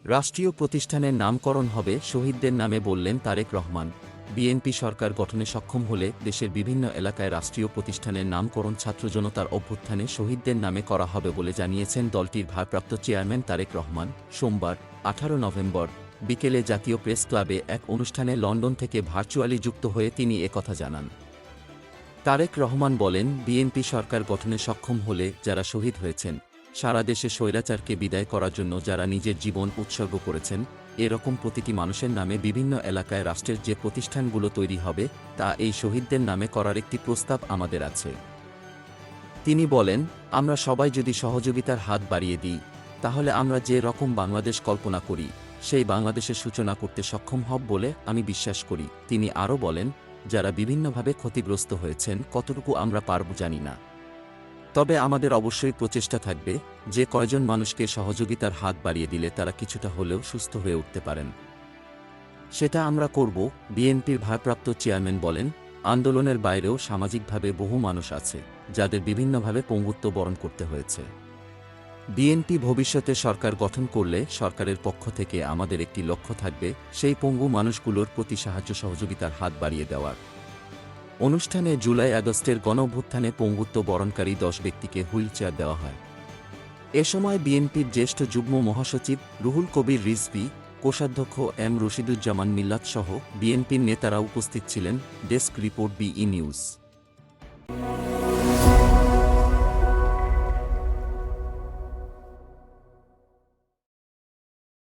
রাষ্ট্রীয় প্রতিষ্ঠানের নামকরণ হবে শহীদদের নামে বললেন তারেক রহমান। বিএনপি সরকার গঠনে সক্ষম হলে দেশের বিভিন্ন এলাকায় রাষ্ট্রীয় প্রতিষ্ঠানের নামকরণ ছাত্র জনতার অভ্যুত্থানে শহীদদের নামে করা হবে বলে জানিয়েছেন দলটির ভারপ্রাপ্ত চেয়ারম্যান তারেক রহমান। সোমবার 18 নভেম্বর বিকেলে জাতীয় প্রেস ক্লাবে এক অনুষ্ঠানে লন্ডন থেকে ভার্চুয়ালি যুক্ত হয়ে তিনি একথা জানান। তারেক রহমান বলেন, বিএনপি সরকার গঠনে সক্ষম হলে যারা শহীদ হয়েছেন, সারা দেশে স্বৈরাচারকে বিদায় করার জন্য যারা নিজের জীবন উৎসর্গ করেছেন, এরকম প্রতিটি মানুষের নামে বিভিন্ন এলাকায় রাষ্ট্রের যে প্রতিষ্ঠানগুলো তৈরি হবে তা এই শহীদদের নামে করার একটি প্রস্তাব আমাদের আছে। তিনি বলেন, আমরা সবাই যদি সহযোগিতার হাত বাড়িয়ে দিই, তাহলে আমরা যে রকম বাংলাদেশ কল্পনা করি সেই বাংলাদেশের সূচনা করতে সক্ষম হব বলে আমি বিশ্বাস করি। তিনি আরও বলেন, যারা বিভিন্নভাবে ক্ষতিগ্রস্ত হয়েছেন কতটুকু আমরা পারব জানি না, তবে আমাদের অবশ্যই প্রচেষ্টা থাকবে যে কয়জন মানুষকে সহযোগিতার হাত বাড়িয়ে দিলে তারা কিছুটা হলেও সুস্থ হয়ে উঠতে পারেন, সেটা আমরা করব। বিএনপির ভারপ্রাপ্ত চেয়ারম্যান বলেন, আন্দোলনের বাইরেও সামাজিকভাবে বহু মানুষ আছে যাদের বিভিন্নভাবে পঙ্গুত্ব বরণ করতে হয়েছে। বিএনপি ভবিষ্যতে সরকার গঠন করলে সরকারের পক্ষ থেকে আমাদের একটি লক্ষ্য থাকবে সেই পঙ্গু মানুষগুলোর প্রতি সাহায্য সহযোগিতার হাত বাড়িয়ে দেওয়ার। অনুষ্ঠানে জুলাই আগস্টের গণঅভ্যুত্থানে পঙ্গুত্ব বরণকারী 10 ব্যক্তিকে হুইলচেয়ার দেওয়া হয়। এ সময় বিএনপির জ্যেষ্ঠ যুগ্ম মহাসচিব রুহুল কবির রিজভী, কোষাধ্যক্ষ এম রশিদুজ্জামান মিল্লাত সহ বিএনপির নেতারা উপস্থিত ছিলেন। Desk report, BE news.